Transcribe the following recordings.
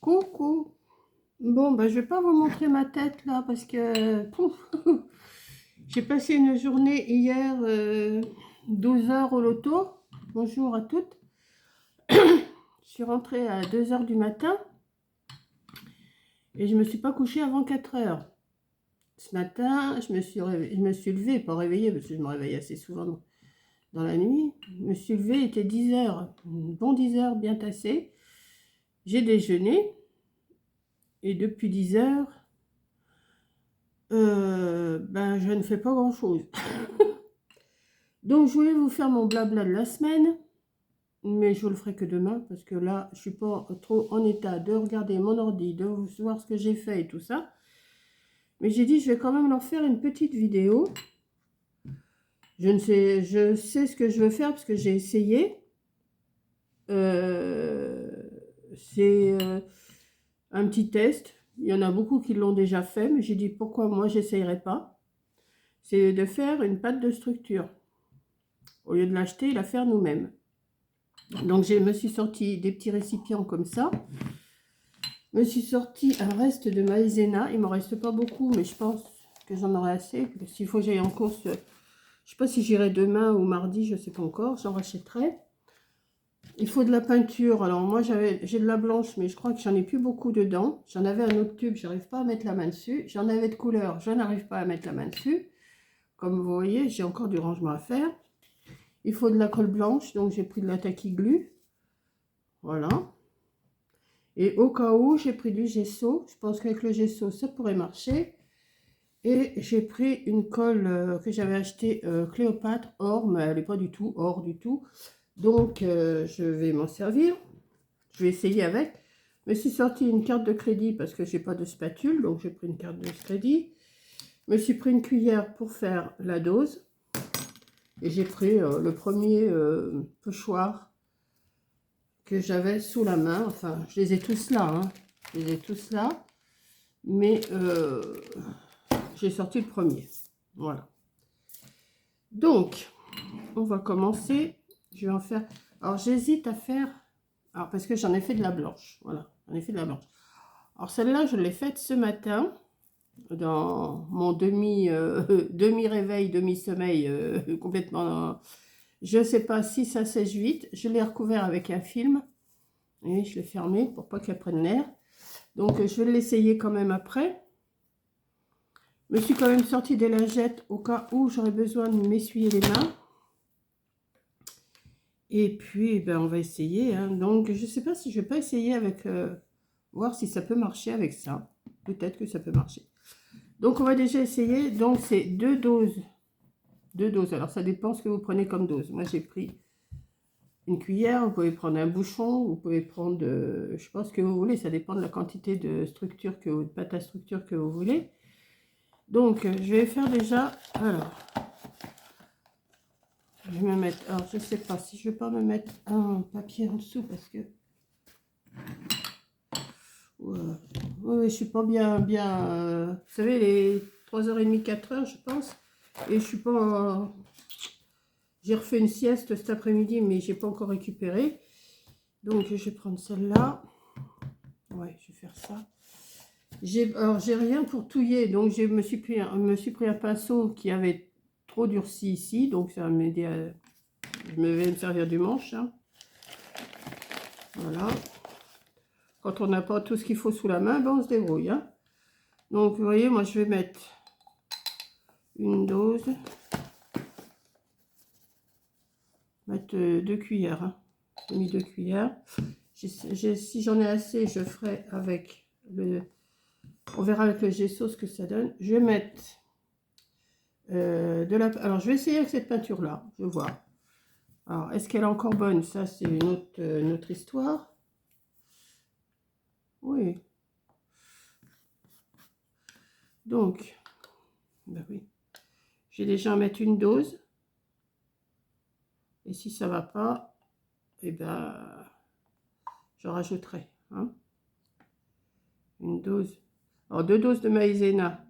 Coucou. Bon, je vais pas vous montrer ma tête là parce que pouf, j'ai passé une journée hier, 12 heures au loto. Bonjour à toutes. Je suis rentrée à 2 heures du matin et je me suis pas couchée avant 4 heures. Ce matin, je me suis levée, pas réveillée parce que je me réveille assez souvent dans la nuit. Je me suis levée, il était 10 heures. Bon 10 heures bien tassé. J'ai déjeuné et depuis 10 heures, je ne fais pas grand-chose. Donc, je voulais vous faire mon blabla de la semaine, mais je le ferai que demain, parce que là, je suis pas trop en état de regarder mon ordi, de voir ce que j'ai fait et tout ça. Mais j'ai dit, je vais quand même leur faire une petite vidéo. Je sais ce que je veux faire, parce que j'ai essayé. C'est un petit test. Il y en a beaucoup qui l'ont déjà fait, mais j'ai dit, pourquoi moi, j'essayerai pas. C'est de faire une pâte de structure. Au lieu de l'acheter, la faire nous-mêmes. Donc je me suis sorti des petits récipients comme ça. Je me suis sorti un reste de maïzena. Il ne m'en reste pas beaucoup, mais je pense que j'en aurai assez. S'il faut que j'aille en course, je ne sais pas si j'irai demain ou mardi, je ne sais pas encore. J'en rachèterai. Il faut de la peinture. Alors moi j'ai de la blanche, mais je crois que j'en ai plus beaucoup dedans. J'en avais un autre tube, j'arrive pas à mettre la main dessus. J'en avais de couleur, je n'arrive pas à mettre la main dessus. Comme vous voyez, j'ai encore du rangement à faire. Il faut de la colle blanche, donc j'ai pris de la Tacky Glue. Voilà. Et au cas où, j'ai pris du gesso. Je pense qu'avec le gesso, ça pourrait marcher. Et j'ai pris une colle que j'avais achetée Cléopâtre or, mais elle n'est pas du tout or du tout. Donc, je vais m'en servir. Je vais essayer avec. Je me suis sorti une carte de crédit parce que j'ai pas de spatule. Donc, j'ai pris une carte de crédit. Je me suis pris une cuillère pour faire la dose. Et j'ai pris le premier pochoir que j'avais sous la main. Enfin, je les ai tous là. Hein. Je les ai tous là. Mais j'ai sorti le premier. Voilà. Donc, on va commencer. Je vais en faire. Alors, j'hésite à faire. Alors, parce que j'en ai fait de la blanche. Voilà. J'en ai fait de la blanche. Alors, celle-là, je l'ai faite ce matin. Dans mon demi-réveil, demi-sommeil, complètement. Je ne sais pas si ça sèche vite. Je l'ai recouvert avec un film. Et je l'ai fermé pour pas qu'elle prenne l'air. Donc, je vais l'essayer quand même après. Je me suis quand même sorti des lingettes au cas où j'aurais besoin de m'essuyer les mains. Et puis, on va essayer. Hein. Donc, je ne sais pas si je ne vais pas essayer avec... voir si ça peut marcher avec ça. Peut-être que ça peut marcher. Donc, on va déjà essayer. Donc, c'est 2 doses. 2 doses. Alors, ça dépend ce que vous prenez comme dose. Moi, j'ai pris une cuillère. Vous pouvez prendre un bouchon. Vous pouvez prendre, je sais pas ce que vous voulez. Ça dépend de la quantité de structure, de pâte à structure que vous voulez. Donc, je vais faire déjà... Alors... Je vais me mettre, alors je sais pas si je vais pas me mettre un papier en dessous parce que ouais, je suis pas bien, vous savez, les 3h30, 4h, je pense, et je suis pas, j'ai refait une sieste cet après-midi, mais j'ai pas encore récupéré, donc je vais prendre celle-là, ouais, je vais faire ça. Alors j'ai rien pour touiller, donc je me suis pris un pinceau qui avait trop durci ici, donc ça va m'aider à, je vais me servir du manche, hein. Voilà. Quand on n'a pas tout ce qu'il faut sous la main, on se débrouille. Hein. Donc, vous voyez, moi, je vais mettre une dose. Mettre 2 cuillères. Hein. J'ai mis 2 cuillères. Si j'en ai assez, je ferai avec le... On verra avec le gesso ce que ça donne. Je vais mettre de la... Alors, je vais essayer avec cette peinture-là. Je vais voir. Alors, est-ce qu'elle est encore bonne? Ça, c'est une autre histoire. Oui. Donc, oui. Je vais déjà en mettre une dose. Et si ça ne va pas, eh je rajouterai. Hein, une dose. Alors, 2 doses de maïzena.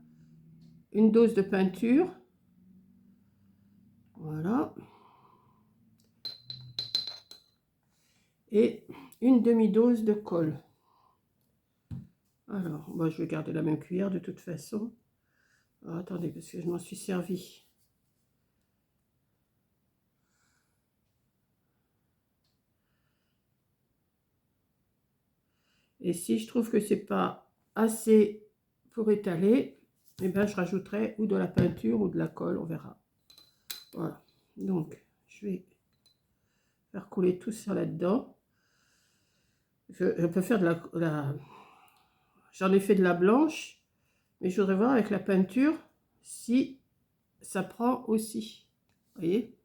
Une dose de peinture. Voilà. Et une demi-dose de colle. Alors, moi, je vais garder la même cuillère de toute façon. Alors, attendez, parce que je m'en suis servi. Et si je trouve que c'est pas assez pour étaler, eh ben, je rajouterai ou de la peinture ou de la colle, on verra. Voilà. Donc, je vais faire couler tout ça là-dedans. Je peux faire de la... J'en ai fait de la blanche, mais je voudrais voir avec la peinture si ça prend aussi. Vous voyez?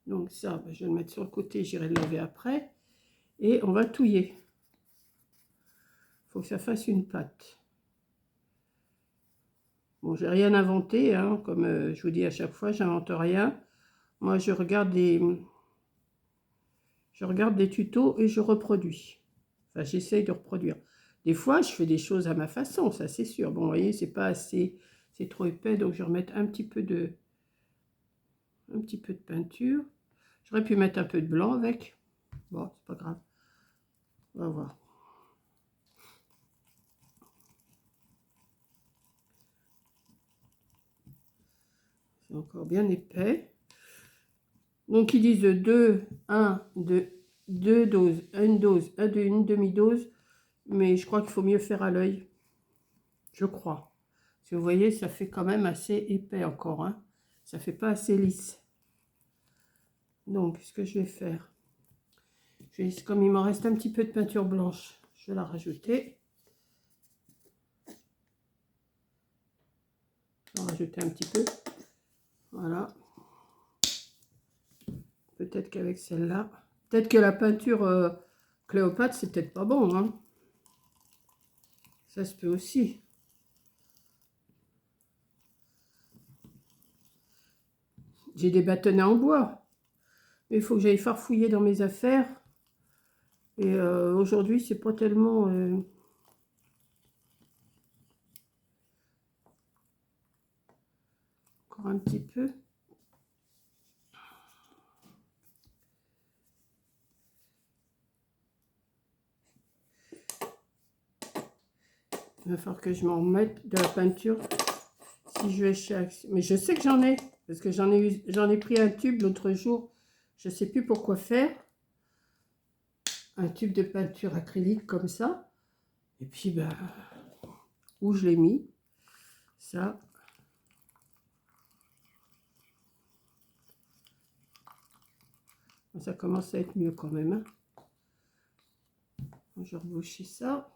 Donc ça, ben, je vais le mettre sur le côté, j'irai le laver après. Et on va touiller. Il faut que ça fasse une pâte. Bon, j'ai rien inventé, hein, comme je vous dis à chaque fois, j'invente rien. Moi, je regarde des tutos et je reproduis. Enfin, j'essaye de reproduire. Des fois, je fais des choses à ma façon, ça c'est sûr. Bon, vous voyez, c'est pas assez, c'est trop épais, donc je vais remettre un petit peu de peinture. J'aurais pu mettre un peu de blanc avec. Bon, c'est pas grave. On va voir. C'est encore bien épais. Donc, ils disent 2, 1, 2, 2 doses, une dose, une demi-dose. Mais je crois qu'il faut mieux faire à l'œil. Je crois. Si vous voyez, ça fait quand même assez épais encore. Hein. Ça fait pas assez lisse. Donc, ce que je vais faire, comme il m'en reste un petit peu de peinture blanche, je vais la rajouter. Je vais en rajouter un petit peu. Voilà. Peut-être qu'avec celle-là, peut-être que la peinture Cléopâtre, c'est peut-être pas bon. Hein. Ça se peut aussi. J'ai des bâtonnets en bois. Mais il faut que j'aille farfouiller dans mes affaires. Et aujourd'hui, c'est pas tellement... Encore un petit peu. Il va falloir que je m'en mette de la peinture si je vais chez Action. Mais je sais que j'en ai, parce que j'en ai pris un tube l'autre jour. Je ne sais plus pourquoi faire. Un tube de peinture acrylique comme ça. Et puis, ben, où je l'ai mis. Ça. Ça commence à être mieux quand même. Hein. Je reboucher ça.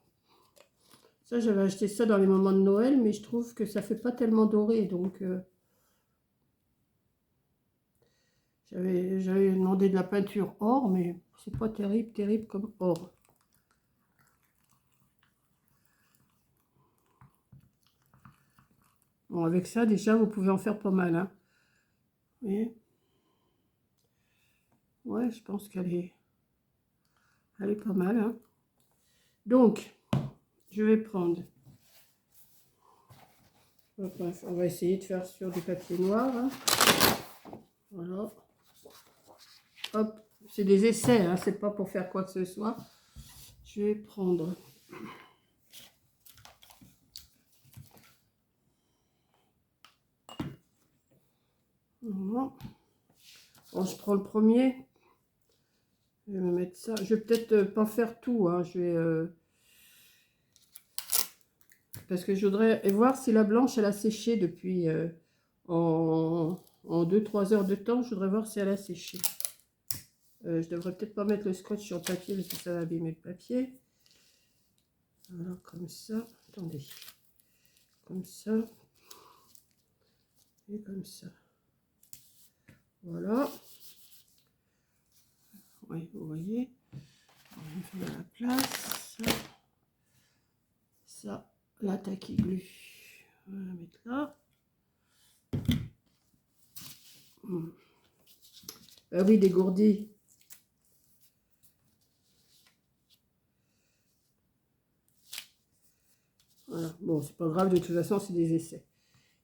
Ça, j'avais acheté ça dans les moments de Noël, mais je trouve que ça fait pas tellement doré, donc j'avais demandé de la peinture or, mais c'est pas terrible comme or. Bon, avec ça, déjà, vous pouvez en faire pas mal, hein. Vous voyez? Ouais, je pense qu'elle est pas mal, hein. Donc, je vais prendre... On va essayer de faire sur du papier noir. Hein. Voilà. Hop, c'est des essais, hein, c'est pas pour faire quoi que ce soit. Je vais prendre... Voilà. Bon, je prends le premier. Je vais me mettre ça. Je vais peut-être pas faire tout. Hein. Je vais... Parce que je voudrais voir si la blanche, elle a séché depuis... en 2-3 heures de temps, je voudrais voir si elle a séché. Je devrais peut-être pas mettre le scotch sur le papier parce que ça va abîmer le papier. Voilà, comme ça. Attendez. Comme ça. Et comme ça. Voilà. Oui, vous voyez. On va faire la place. Ça, la tacky glue. On va la mettre là. Ah oui, dégourdi. Voilà. Bon, c'est pas grave, de toute façon, c'est des essais.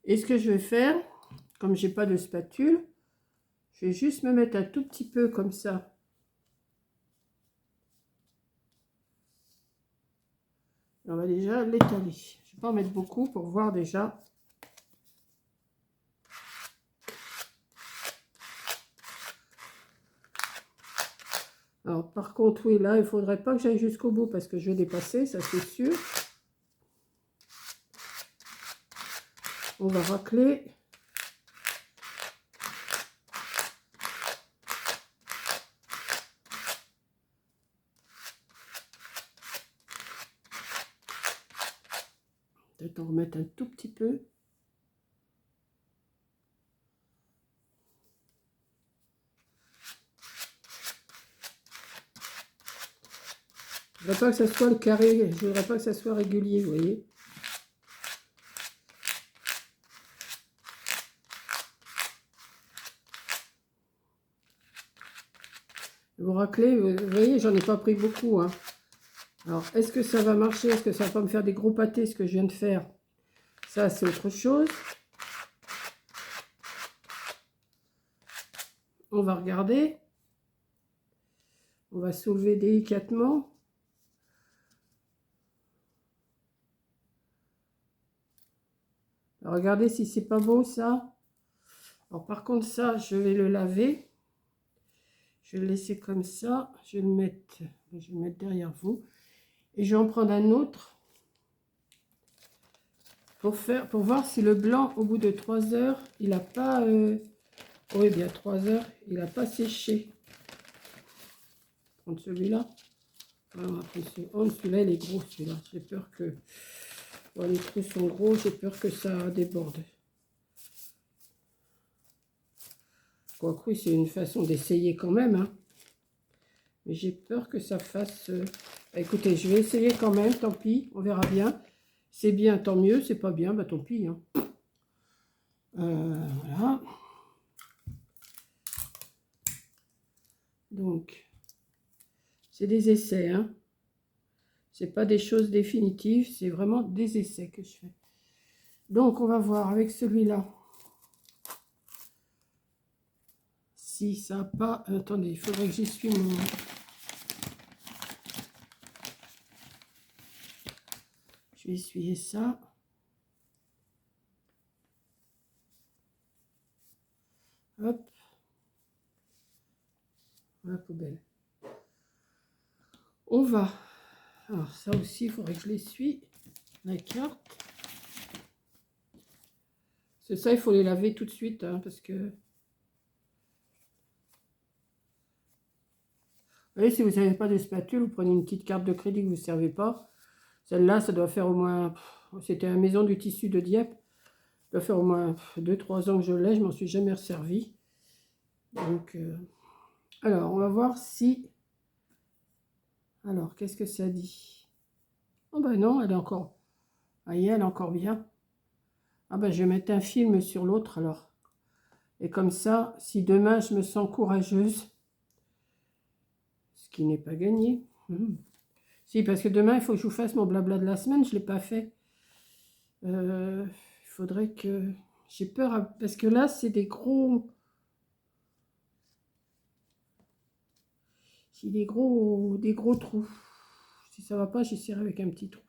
Et ce que je vais faire, comme j'ai pas de spatule, je vais juste me mettre un tout petit peu comme ça On va déjà l'étaler. Je ne vais pas en mettre beaucoup pour voir déjà. Alors, par contre, oui, là, il ne faudrait pas que j'aille jusqu'au bout parce que je vais dépasser, ça c'est sûr. On va racler. Peut-être en remettre un tout petit peu. Je ne voudrais pas que ça soit le carré, je ne voudrais pas que ça soit régulier, vous voyez. Vous raclez, vous voyez, j'en ai pas pris beaucoup. Hein. Alors, est-ce que ça va marcher? Est-ce que ça va pas me faire des gros pâtés, ce que je viens de faire? Ça, c'est autre chose. On va regarder. On va soulever délicatement. Alors, regardez si c'est pas beau, ça. Alors, par contre, ça, je vais le laver. Je vais le laisser comme ça. Je vais le mettre derrière vous. Et je vais en prendre un autre. Pour voir si le blanc, au bout de 3 heures, il n'a pas... oui, bien 3 heures, il n'a pas séché. Prendre celui-là. Oh, celui-là, il est gros, celui-là. J'ai peur que... Bon, les trous sont gros, j'ai peur que ça déborde. Quoique, oui, c'est une façon d'essayer quand même. Hein. Mais j'ai peur que ça fasse... Écoutez, je vais essayer quand même, tant pis, on verra bien. C'est bien, tant mieux. C'est pas bien, bah tant pis. Hein. Voilà. Donc, c'est des essais. Hein. C'est pas des choses définitives, c'est vraiment des essais que je fais. Donc, on va voir avec celui-là. Si ça n'a pas... Attendez, il faudrait que j'essuie mon... Je vais essuyer ça. Hop. La poubelle. On va. Alors ça aussi, il faudrait que je l'essuie. La carte. C'est ça, il faut les laver tout de suite. Hein, parce que... Vous voyez, si vous n'avez pas de spatule, vous prenez une petite carte de crédit que vous ne servez pas. Celle-là, ça doit faire au moins... C'était la maison du tissu de Dieppe. Ça doit faire au moins 2-3 ans que je l'ai. Je m'en suis jamais resservi. Donc... Alors, on va voir si... Alors, qu'est-ce que ça dit? Oh ben non, elle est encore... Vous voyez, elle est encore bien. Ah ben, je vais mettre un film sur l'autre, alors. Et comme ça, si demain, je me sens courageuse, ce qui n'est pas gagné. Si, parce que demain, il faut que je vous fasse mon blabla de la semaine. Je ne l'ai pas fait. Il faudrait que... J'ai peur, parce que là, c'est des gros... C'est des gros trous. Si ça va pas, j'essaierai avec un petit trou.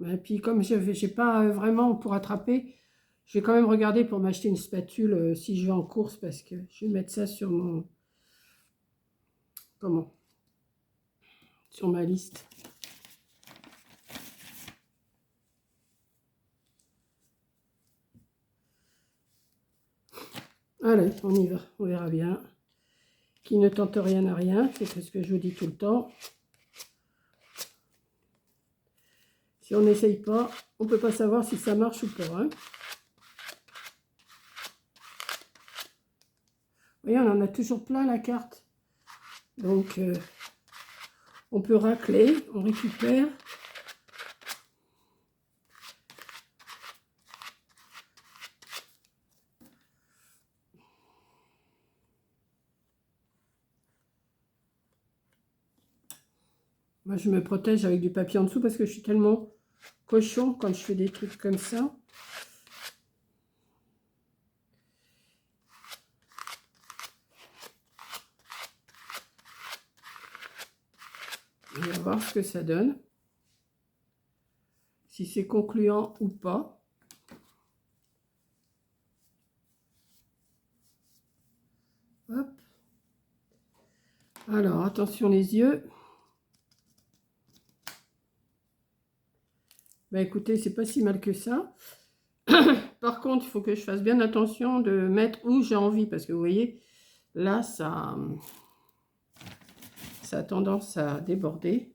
Et puis, comme je n'ai pas vraiment pour attraper, je vais quand même regarder pour m'acheter une spatule si je vais en course, parce que je vais mettre ça sur mon... Comment? Sur ma liste. Allez, on y va, on verra bien. Qui ne tente rien à rien, c'est ce que je vous dis tout le temps. Si on n'essaye pas, on ne peut pas savoir si ça marche ou pas. Hein. Vous voyez, on en a toujours plein la carte. Donc, on peut racler, on récupère. Moi, je me protège avec du papier en dessous parce que je suis tellement cochon quand je fais des trucs comme ça. On va voir ce que ça donne. si c'est concluant ou pas. Hop. Alors, attention les yeux. Bah écoutez, c'est pas si mal que ça. Par contre, il faut que je fasse bien attention de mettre où j'ai envie, parce que vous voyez, là, ça a tendance à déborder.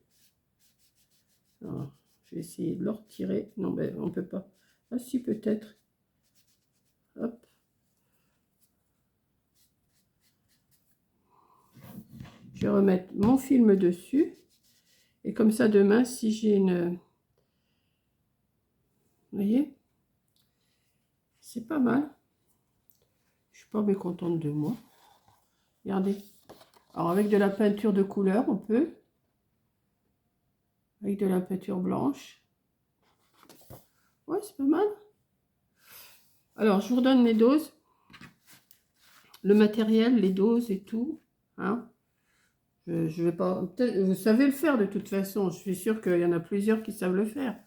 Alors, je vais essayer de le retirer. Non, ben, on peut pas. Ah si, peut-être. Hop. Je vais remettre mon film dessus. Et comme ça, demain, si j'ai une... Vous voyez? C'est pas mal. Je suis pas mécontente de moi. Regardez. Alors, avec de la peinture de couleur, on peut. Avec de la peinture blanche. Ouais, c'est pas mal. Alors, je vous redonne les doses. Le matériel, les doses et tout. Hein. Je vais pas... Vous savez le faire de toute façon. Je suis sûre qu'il y en a plusieurs qui savent le faire.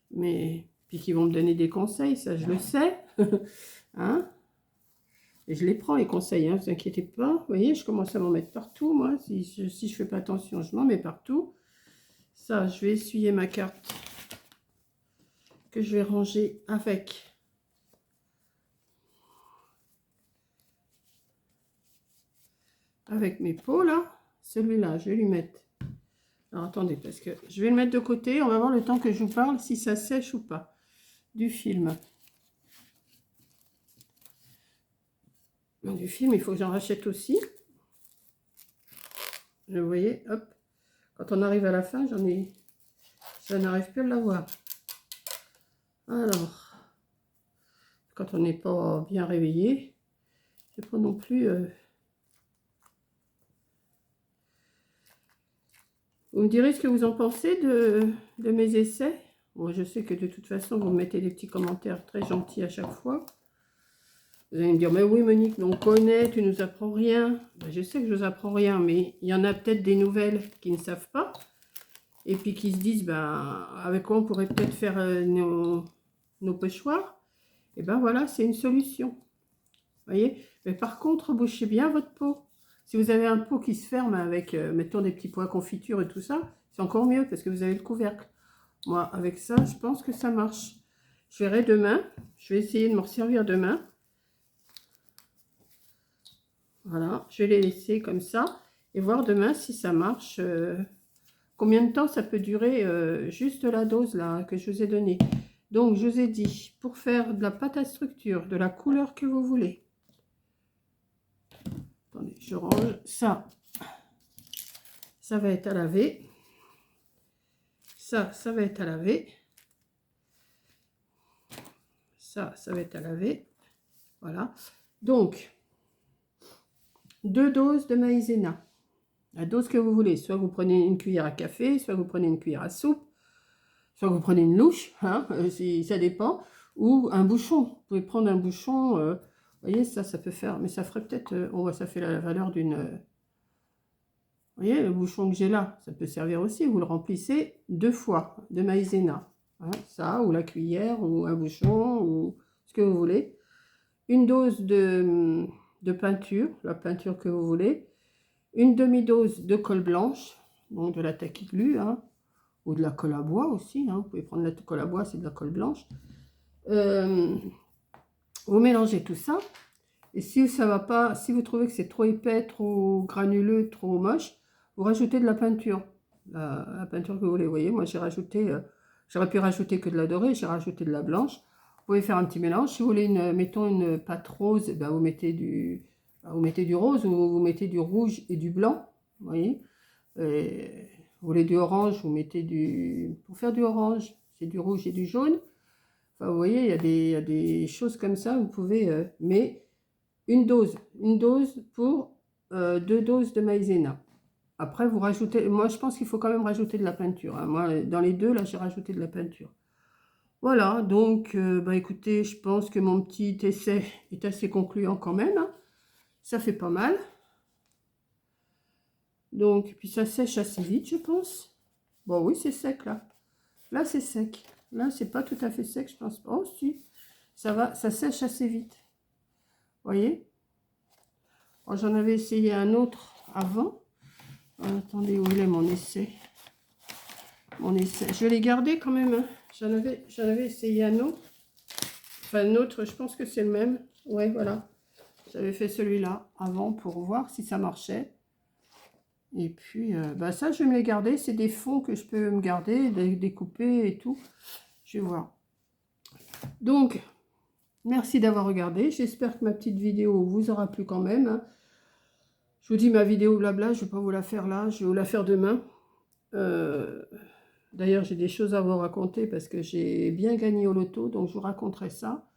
Mais... Puis qui vont me donner des conseils, ça je le sais. Hein. Et je les prends les conseils, hein, ne vous inquiétez pas. Vous voyez, je commence à m'en mettre partout, moi. Si je fais pas attention, je m'en mets partout. Ça, je vais essuyer ma carte que je vais ranger avec mes pots, là. Celui-là, je vais lui mettre... Alors, attendez, parce que je vais le mettre de côté. On va voir le temps que je vous parle, si ça sèche ou pas. Du film. Du film, il faut que j'en rachète aussi. Vous voyez, hop. Quand on arrive à la fin, je n'arrive plus à l'avoir. Alors, quand on n'est pas bien réveillé, je ne sais pas non plus... Vous me direz ce que vous en pensez de mes essais. Bon, je sais que de toute façon, vous me mettez des petits commentaires très gentils à chaque fois. Vous allez me dire, mais oui Monique, mais on connaît, tu nous apprends rien. Ben, je sais que je vous apprends rien, mais il y en a peut-être des nouvelles qui ne savent pas. Et puis qui se disent, ben, avec quoi on pourrait peut-être faire nos pochoirs. Et ben voilà, c'est une solution. Vous voyez? Mais par contre, bouchez bien votre pot. Si vous avez un pot qui se ferme avec, mettons, des petits pois à confiture et tout ça, c'est encore mieux parce que vous avez le couvercle. Moi, avec ça, je pense que ça marche. Je verrai demain. Je vais essayer de m'en servir demain. Voilà, je vais les laisser comme ça et voir demain si ça marche. Combien de temps ça peut durer juste la dose là que je vous ai donnée. Donc, je vous ai dit, pour faire de la pâte à structure, de la couleur que vous voulez. Attendez, je range ça. Ça va être à laver. Ça va être à laver. Ça va être à laver. Voilà. Donc, 2 doses de maïzena. La dose que vous voulez. Soit vous prenez une cuillère à café, soit vous prenez une cuillère à soupe, soit vous prenez une louche, hein, si, ça dépend, ou un bouchon. Vous pouvez prendre un bouchon. Vous voyez, ça peut faire, mais ça ferait peut-être, on voit, ça fait la valeur d'une... vous voyez, le bouchon que j'ai là, ça peut servir aussi. Vous le remplissez 2 fois de maïzena. Hein, ça, ou la cuillère, ou un bouchon, ou ce que vous voulez. Une dose de peinture, la peinture que vous voulez. Une demi-dose de colle blanche, donc de la taquiglu, hein, ou de la colle à bois aussi. Hein, vous pouvez prendre la colle à bois, c'est de la colle blanche. Vous mélangez tout ça. Et si ça va pas, si vous trouvez que c'est trop épais, trop granuleux, trop moche, vous rajoutez de la peinture. La peinture que vous voulez. Vous voyez, moi j'ai rajouté, j'aurais pu rajouter que de la dorée, j'ai rajouté de la blanche. Vous pouvez faire un petit mélange. Si vous voulez, mettons une pâte rose, ben vous mettez du rose ou vous mettez du rouge et du blanc. Vous voyez. Vous voulez du orange, vous mettez pour faire du orange, c'est du rouge et du jaune. Enfin, vous voyez, il y a des choses comme ça, vous pouvez, mais une dose pour 2 doses de maïzena. Après, vous rajoutez, moi je pense qu'il faut quand même rajouter de la peinture. Hein. Moi, dans les deux, là, j'ai rajouté de la peinture. Voilà, donc, bah, écoutez, je pense que mon petit essai est assez concluant quand même. Hein. Ça fait pas mal. Donc, puis ça sèche assez vite, je pense. Bon, oui, c'est sec là. Là, c'est sec. Là, c'est pas tout à fait sec, je pense. Oh, si. Ça va, ça sèche assez vite. Vous voyez? J'en avais essayé un autre avant. Attendez, où il est mon essai? Mon essai. Je l'ai gardé quand même. Hein. J'en avais essayé un autre. Enfin, un autre, je pense que c'est le même. Ouais, voilà. J'avais fait celui-là avant pour voir si ça marchait. Et puis, bah ça, je vais me les garder. C'est des fonds que je peux me garder, découper et tout. Je vais voir. Donc, merci d'avoir regardé. J'espère que ma petite vidéo vous aura plu quand même. Hein. Je vous dis ma vidéo blabla, je ne vais pas vous la faire là. Je vais vous la faire demain. D'ailleurs, j'ai des choses à vous raconter parce que j'ai bien gagné au loto. Donc, je vous raconterai ça.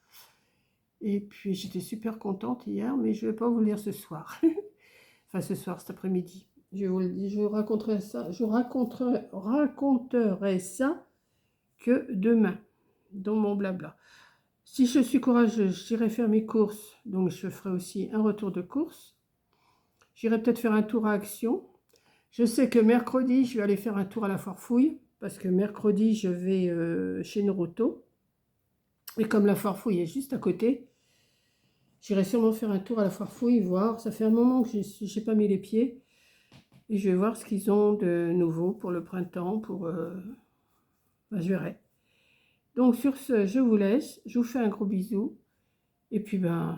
Et puis, j'étais super contente hier, mais je ne vais pas vous le lire ce soir. Enfin, ce soir, cet après-midi. Je vous raconterai ça. Je vous raconterai ça que demain, dans mon blabla. Si je suis courageuse, j'irai faire mes courses. Donc, je ferai aussi un retour de course. J'irai peut-être faire un tour à Action. Je sais que mercredi, je vais aller faire un tour à la Foire Fouille. Parce que mercredi, je vais chez Noroto. Et comme la Foire Fouille est juste à côté, j'irai sûrement faire un tour à la Foire Fouille, voir. Ça fait un moment que je n'ai pas mis les pieds. Et je vais voir ce qu'ils ont de nouveau pour le printemps. Ben, je verrai. Donc sur ce, je vous laisse. Je vous fais un gros bisou. Et puis, ben,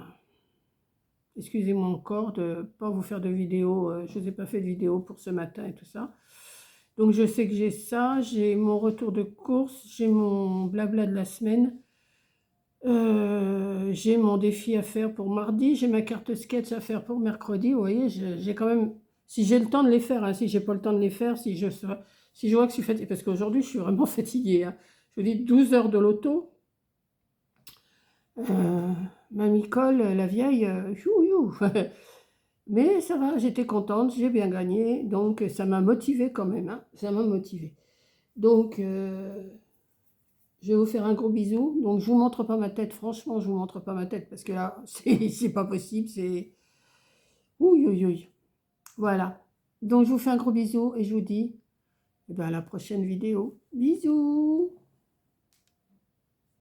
excusez-moi encore de ne pas vous faire de vidéo. Je ne vous ai pas fait de vidéo pour ce matin et tout ça. Donc je sais que j'ai ça. J'ai mon retour de course. J'ai mon blabla de la semaine. J'ai mon défi à faire pour mardi. J'ai ma carte sketch à faire pour mercredi. Vous voyez, j'ai quand même... Si j'ai le temps de les faire, hein, si j'ai pas le temps de les faire, si je vois que je suis fatiguée, parce qu'aujourd'hui je suis vraiment fatiguée. Hein. Je vous dis 12 heures de loto. Mamie Cole, la vieille, you. Mais ça va, j'étais contente, j'ai bien gagné, donc ça m'a motivée quand même. Hein, ça m'a motivée. Donc, je vais vous faire un gros bisou. Donc, je vous montre pas ma tête, franchement, je vous montre pas ma tête, parce que là, c'est pas possible, c'est... Ouïe. Voilà. Donc, je vous fais un gros bisou et je vous dis eh ben, à la prochaine vidéo. Bisous!